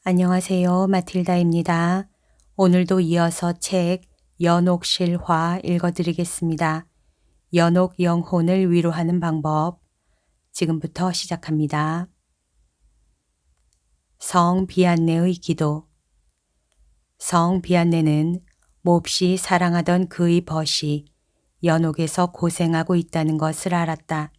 안녕하세요. 마틸다입니다. 오늘도 이어서 책 연옥실화 읽어드리겠습니다. 연옥 영혼을 위로하는 방법. 지금부터 시작합니다. 성 비안네의 기도. 성 비안네는 몹시 사랑하던 그의 벗이 연옥에서 고생하고 있다는 것을 알았다.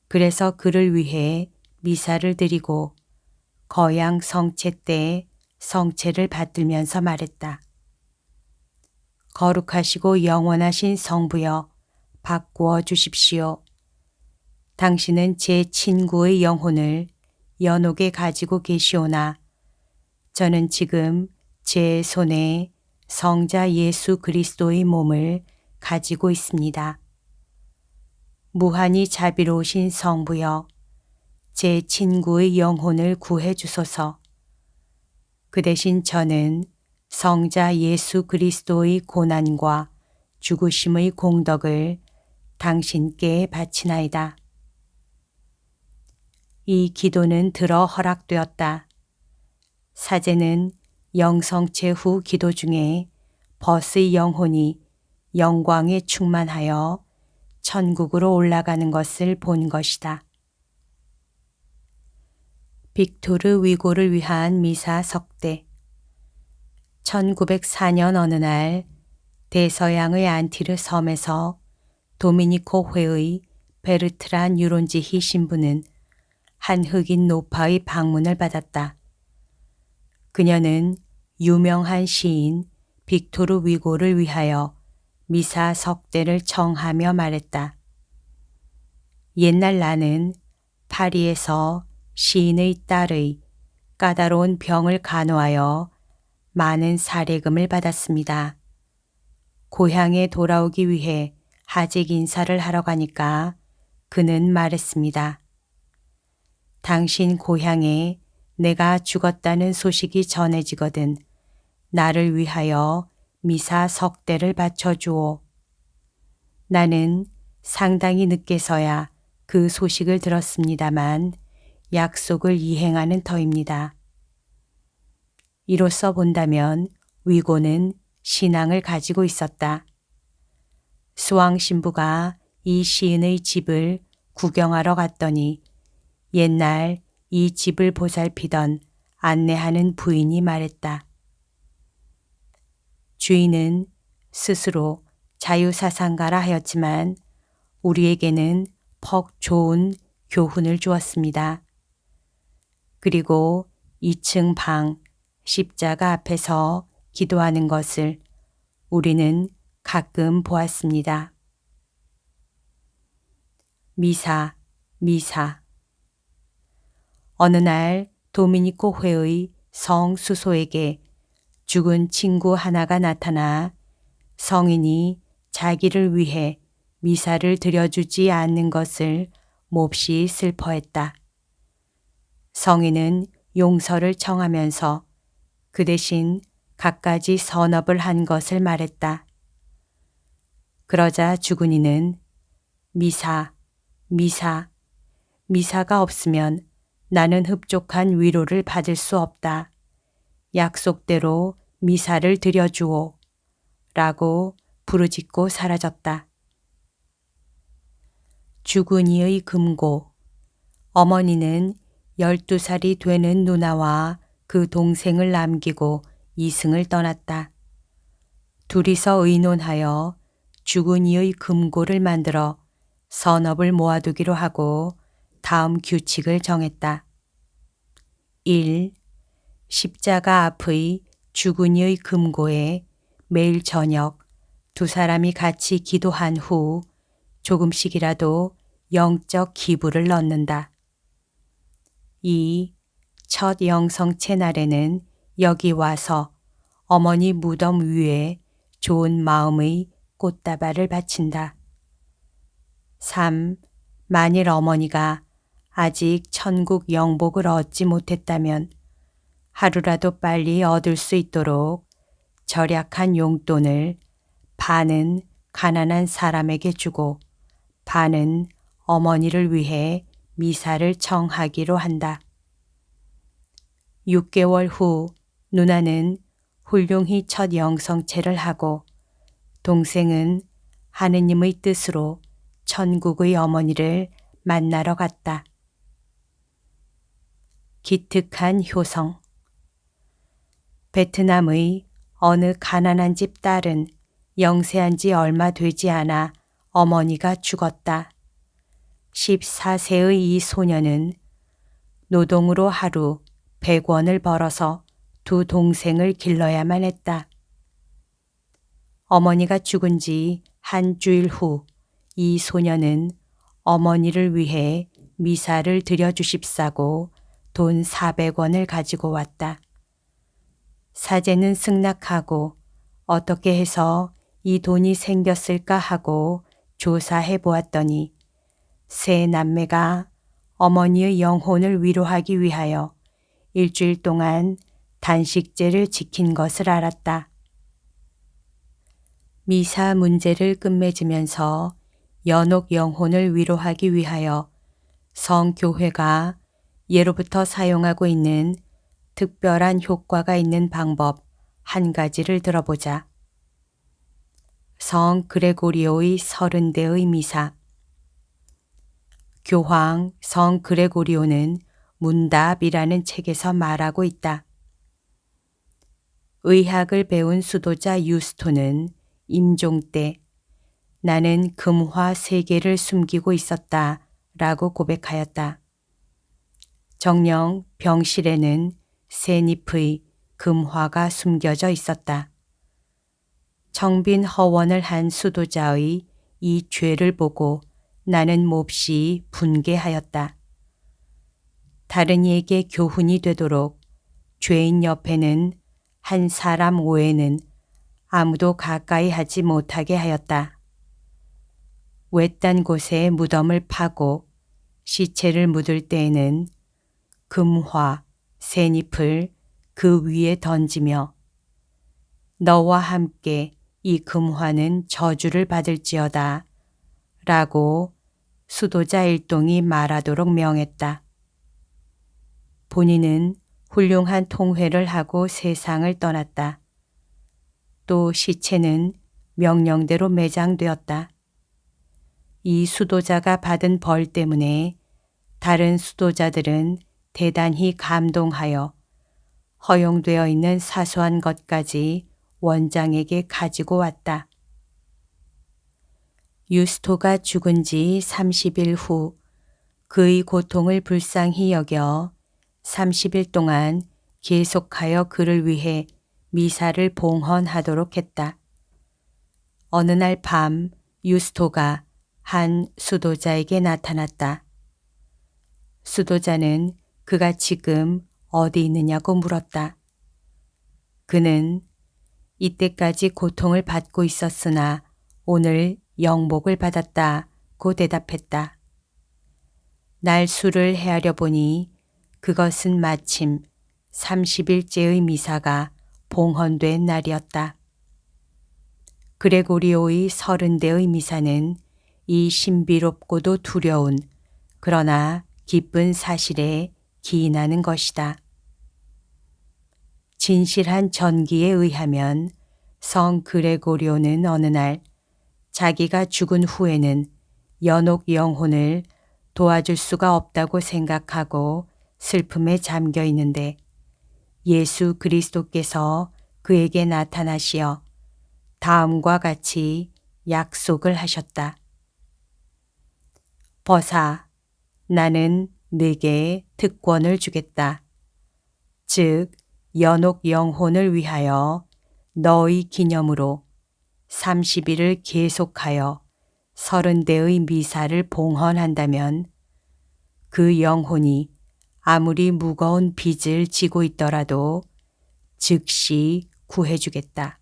그래서 그를 위해 미사를 드리고 거양 성체 때 성체를 받들면서 말했다. 거룩하시고 영원하신 성부여 바꾸어 주십시오. 당신은 제 친구의 영혼을 연옥에 가지고 계시오나 저는 지금 제 손에 성자 예수 그리스도의 몸을 가지고 있습니다. 무한히 자비로우신 성부여 제 친구의 영혼을 구해 주소서. 그 대신 저는 성자 예수 그리스도의 고난과 죽으심의 공덕을 당신께 바치나이다. 이 기도는 들어 허락되었다. 사제는 영성체 후 기도 중에 벗의 영혼이 영광에 충만하여 천국으로 올라가는 것을 본 것이다. 빅토르 위고를 위한 미사 석대. 1904년 어느 날 대서양의 안티르 섬에서 도미니코 회의 베르트란 유론지히 신부는 한 흑인 노파의 방문을 받았다. 그녀는 유명한 시인 빅토르 위고를 위하여 미사 석대를 청하며 말했다. 옛날 나는 파리에서 시인의 딸의 까다로운 병을 간호하여 많은 사례금을 받았습니다. 고향에 돌아오기 위해 하직 인사를 하러 가니까 그는 말했습니다. 당신 고향에 내가 죽었다는 소식이 전해지거든 나를 위하여 미사 석대를 바쳐주오. 나는 상당히 늦게서야 그 소식을 들었습니다만 약속을 이행하는 터입니다. 이로써 본다면 위고는 신앙을 가지고 있었다. 수왕 신부가 이 시인의 집을 구경하러 갔더니 옛날 이 집을 보살피던 안내하는 부인이 말했다. 주인은 스스로 자유사상가라 하였지만 우리에게는 퍽 좋은 교훈을 주었습니다. 그리고 2층 방 십자가 앞에서 기도하는 것을 우리는 가끔 보았습니다. 미사. 어느 날 도미니코 회의 성 수소에게 죽은 친구 하나가 나타나 성인이 자기를 위해 미사를 드려주지 않는 것을 몹시 슬퍼했다. 성인은 용서를 청하면서 그 대신 갖가지 선업을 한 것을 말했다. 그러자 죽은 이는 미사가 없으면 나는 흡족한 위로를 받을 수 없다. 약속대로 미사를 드려주오. 라고 부르짖고 사라졌다. 죽은 이의 금고. 어머니는 12살이 되는 누나와 그 동생을 남기고 이승을 떠났다. 둘이서 의논하여 죽은 이의 금고를 만들어 선업을 모아두기로 하고 다음 규칙을 정했다. 1. 십자가 앞의 죽은 이의 금고에 매일 저녁 두 사람이 같이 기도한 후 조금씩이라도 영적 기부를 넣는다. 2. 첫 영성체 날에는 여기 와서 어머니 무덤 위에 좋은 마음의 꽃다발을 바친다. 3. 만일 어머니가 아직 천국 영복을 얻지 못했다면 하루라도 빨리 얻을 수 있도록 절약한 용돈을 반은 가난한 사람에게 주고 반은 어머니를 위해 미사를 청하기로 한다. 6개월 후 누나는 훌륭히 첫 영성체를 하고 동생은 하느님의 뜻으로 천국의 어머니를 만나러 갔다. 기특한 효성. 베트남의 어느 가난한 집 딸은 영세한 지 얼마 되지 않아 어머니가 죽었다. 14세의 이 소녀는 노동으로 하루 100원을 벌어서 두 동생을 길러야만 했다. 어머니가 죽은 지 한 주일 후 이 소녀는 어머니를 위해 미사를 드려주십사고 돈 400원을 가지고 왔다. 사제는 승낙하고 어떻게 해서 이 돈이 생겼을까 하고 조사해 보았더니 세 남매가 어머니의 영혼을 위로하기 위하여 일주일 동안 단식제를 지킨 것을 알았다. 미사 문제를 끝맺으면서 연옥 영혼을 위로하기 위하여 성교회가 예로부터 사용하고 있는 특별한 효과가 있는 방법 한 가지를 들어보자. 성 그레고리오의 30대의 미사. 교황 성 그레고리오는 문답이라는 책에서 말하고 있다. 의학을 배운 수도자 유스토는 임종 때 나는 금화 3개를 숨기고 있었다 라고 고백하였다. 정녕 병실에는 셋잎의 금화가 숨겨져 있었다. 청빈 허원을 한 수도자의 이 죄를 보고 나는 몹시 분개하였다. 다른 이에게 교훈이 되도록 죄인 옆에는 한 사람 외에는 아무도 가까이 하지 못하게 하였다. 외딴 곳에 무덤을 파고 시체를 묻을 때에는 금화, 셋잎을 그 위에 던지며 너와 함께 이 금화는 저주를 받을지어다 라고 수도자 일동이 말하도록 명했다. 본인은 훌륭한 통회를 하고 세상을 떠났다. 또 시체는 명령대로 매장되었다. 이 수도자가 받은 벌 때문에 다른 수도자들은 대단히 감동하여 허용되어 있는 사소한 것까지 원장에게 가지고 왔다. 유스토가 죽은 지 30일 후 그의 고통을 불쌍히 여겨 30일 동안 계속하여 그를 위해 미사를 봉헌하도록 했다. 어느 날 밤 유스토가 한 수도자에게 나타났다. 수도자는 그가 지금 어디 있느냐고 물었다. 그는 이때까지 고통을 받고 있었으나 오늘 영복을 받았다고 대답했다. 날수를 헤아려 보니 그것은 마침 30일째의 미사가 봉헌된 날이었다. 그레고리오의 30대의 미사는 이 신비롭고도 두려운 그러나 기쁜 사실에 기인하는 것이다. 진실한 전기에 의하면 성 그레고리오는 어느 날 자기가 죽은 후에는 연옥 영혼을 도와줄 수가 없다고 생각하고 슬픔에 잠겨 있는데 예수 그리스도께서 그에게 나타나시어 다음과 같이 약속을 하셨다. 벗아, 나는 네게 특권을 주겠다. 즉, 연옥 영혼을 위하여 너의 기념으로 30일을 계속하여 30대의 미사를 봉헌한다면 그 영혼이 아무리 무거운 빚을 지고 있더라도 즉시 구해주겠다.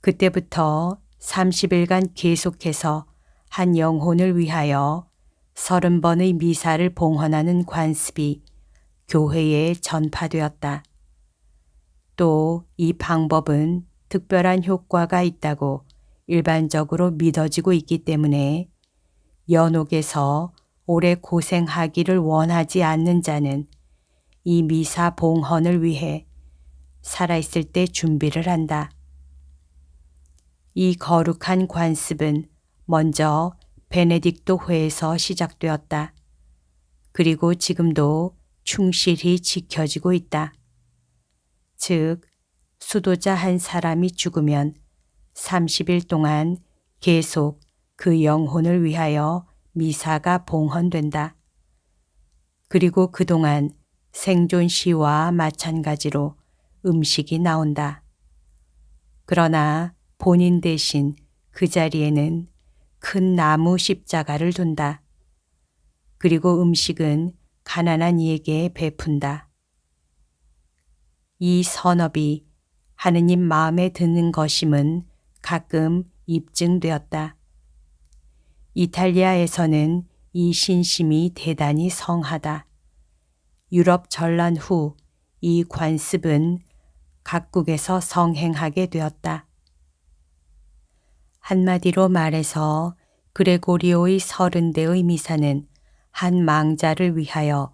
그때부터 30일간 계속해서 한 영혼을 위하여 30번의 미사를 봉헌하는 관습이 교회에 전파되었다. 또 이 방법은 특별한 효과가 있다고 일반적으로 믿어지고 있기 때문에 연옥에서 오래 고생하기를 원하지 않는 자는 이 미사 봉헌을 위해 살아있을 때 준비를 한다. 이 거룩한 관습은 먼저 베네딕토 회에서 시작되었다. 그리고 지금도 충실히 지켜지고 있다. 즉, 수도자 한 사람이 죽으면 30일 동안 계속 그 영혼을 위하여 미사가 봉헌된다. 그리고 그동안 생존시와 마찬가지로 음식이 나온다. 그러나 본인 대신 그 자리에는 큰 나무 십자가를 둔다. 그리고 음식은 가난한 이에게 베푼다. 이 선업이 하느님 마음에 드는 것임은 가끔 입증되었다. 이탈리아에서는 이 신심이 대단히 성하다. 유럽 전란 후 이 관습은 각국에서 성행하게 되었다. 한마디로 말해서 그레고리오의 30대의 미사는 한 망자를 위하여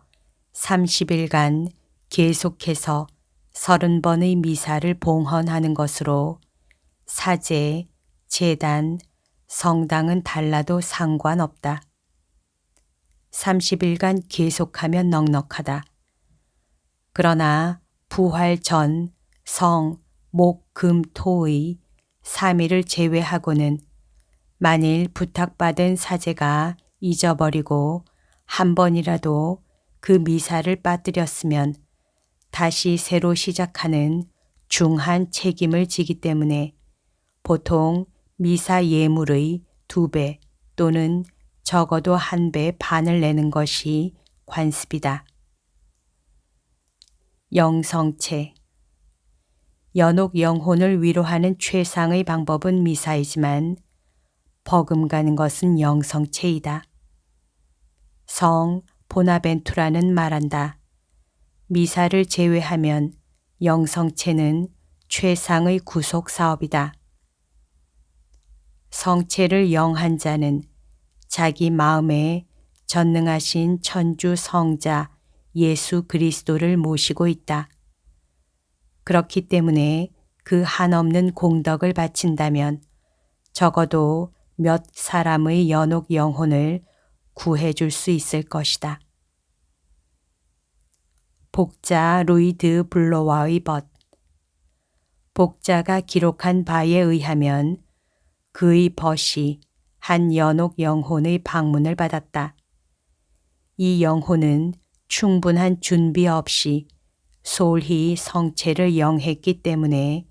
30일간 계속해서 30번의 미사를 봉헌하는 것으로 사제, 제단, 성당은 달라도 상관없다. 30일간 계속하면 넉넉하다. 그러나 부활 전 성, 목, 금, 토의 3일을 제외하고는 만일 부탁받은 사제가 잊어버리고 한 번이라도 그 미사를 빠뜨렸으면 다시 새로 시작하는 중한 책임을 지기 때문에 보통 미사 예물의 2배 또는 적어도 1배 반을 내는 것이 관습이다. 영성체. 연옥 영혼을 위로하는 최상의 방법은 미사이지만 버금가는 것은 영성체이다. 성 보나벤투라는 말한다. 미사를 제외하면 영성체는 최상의 구속 사업이다. 성체를 영한 자는 자기 마음에 전능하신 천주 성자 예수 그리스도를 모시고 있다. 그렇기 때문에 그 한없는 공덕을 바친다면 적어도 몇 사람의 연옥 영혼을 구해줄 수 있을 것이다. 복자 루이드 블로와의 벗. 복자가 기록한 바에 의하면 그의 벗이 한 연옥 영혼의 방문을 받았다. 이 영혼은 충분한 준비 없이 솔히 성체를 영했기 때문에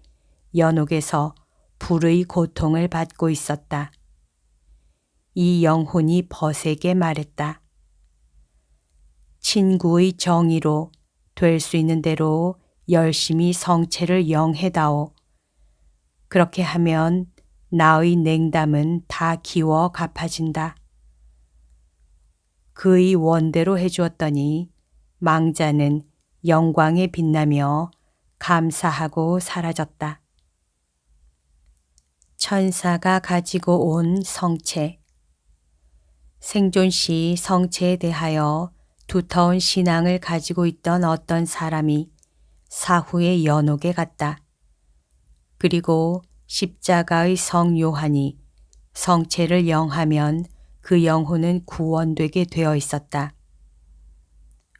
연옥에서 불의 고통을 받고 있었다. 이 영혼이 벗에게 말했다. 친구의 정의로 될 수 있는 대로 열심히 성체를 영해다오. 그렇게 하면 나의 냉담은 다 기워 갚아진다. 그의 원대로 해주었더니 망자는 영광에 빛나며 감사하고 사라졌다. 천사가 가지고 온 성체. 생존 시 성체에 대하여 두터운 신앙을 가지고 있던 어떤 사람이 사후에 연옥에 갔다. 그리고 십자가의 성 요한이 성체를 영하면 그 영혼은 구원되게 되어 있었다.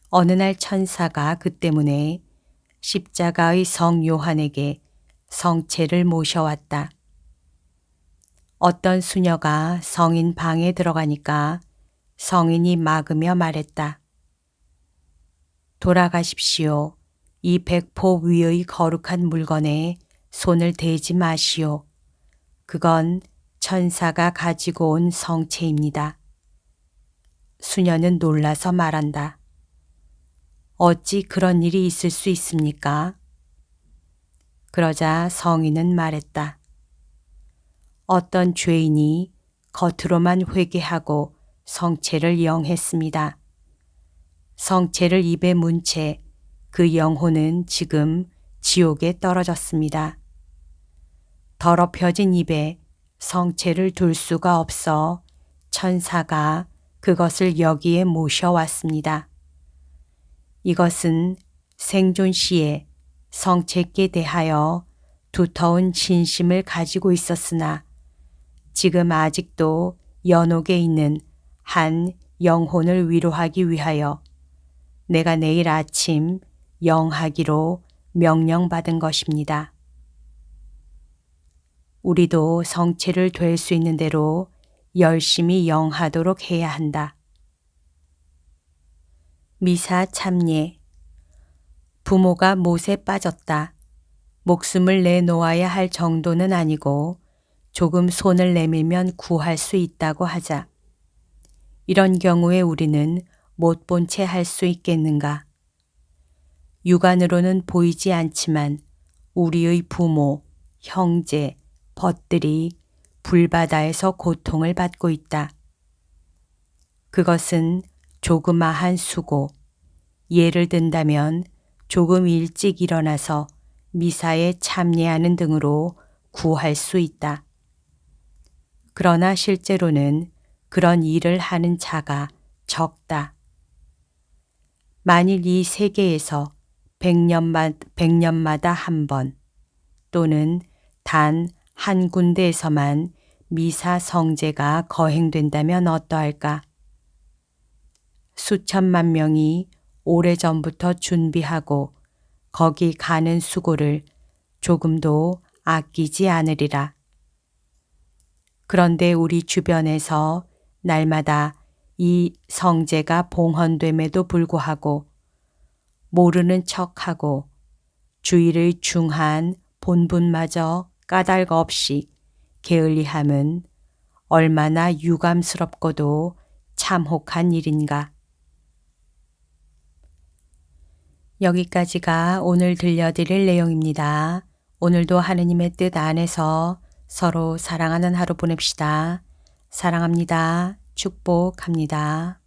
어느 날 천사가 그 때문에 십자가의 성 요한에게 성체를 모셔왔다. 어떤 수녀가 성인 방에 들어가니까 성인이 막으며 말했다. 돌아가십시오. 이 백포 위의 거룩한 물건에 손을 대지 마시오. 그건 천사가 가지고 온 성체입니다. 수녀는 놀라서 말한다. 어찌 그런 일이 있을 수 있습니까? 그러자 성인은 말했다. 어떤 죄인이 겉으로만 회개하고 성체를 영했습니다. 성체를 입에 문 채 그 영혼은 지금 지옥에 떨어졌습니다. 더럽혀진 입에 성체를 둘 수가 없어 천사가 그것을 여기에 모셔왔습니다. 이것은 생존 시에 성책에 대하여 두터운 진심을 가지고 있었으나 지금 아직도 연옥에 있는 한 영혼을 위로하기 위하여 내가 내일 아침 영하기로 명령받은 것입니다. 우리도 성체를 될 수 있는 대로 열심히 영하도록 해야 한다. 미사 참례. 부모가 못에 빠졌다. 목숨을 내놓아야 할 정도는 아니고 조금 손을 내밀면 구할 수 있다고 하자. 이런 경우에 우리는 못 본 채 할 수 있겠는가? 육안으로는 보이지 않지만 우리의 부모, 형제, 벗들이 불바다에서 고통을 받고 있다. 그것은 조그마한 수고, 예를 든다면 조금 일찍 일어나서 미사에 참여하는 등으로 구할 수 있다. 그러나 실제로는 그런 일을 하는 자가 적다. 만일 이 세계에서 100년마다 한 번 또는 단 한 군데에서만 미사 성제가 거행된다면 어떠할까? 수천만 명이 오래전부터 준비하고 거기 가는 수고를 조금도 아끼지 않으리라. 그런데 우리 주변에서 날마다 이 성제가 봉헌됨에도 불구하고 모르는 척하고 주일의 중한 본분마저 까닭 없이 게을리함은 얼마나 유감스럽고도 참혹한 일인가. 여기까지가 오늘 들려드릴 내용입니다. 오늘도 하느님의 뜻 안에서 서로 사랑하는 하루 보냅시다. 사랑합니다. 축복합니다.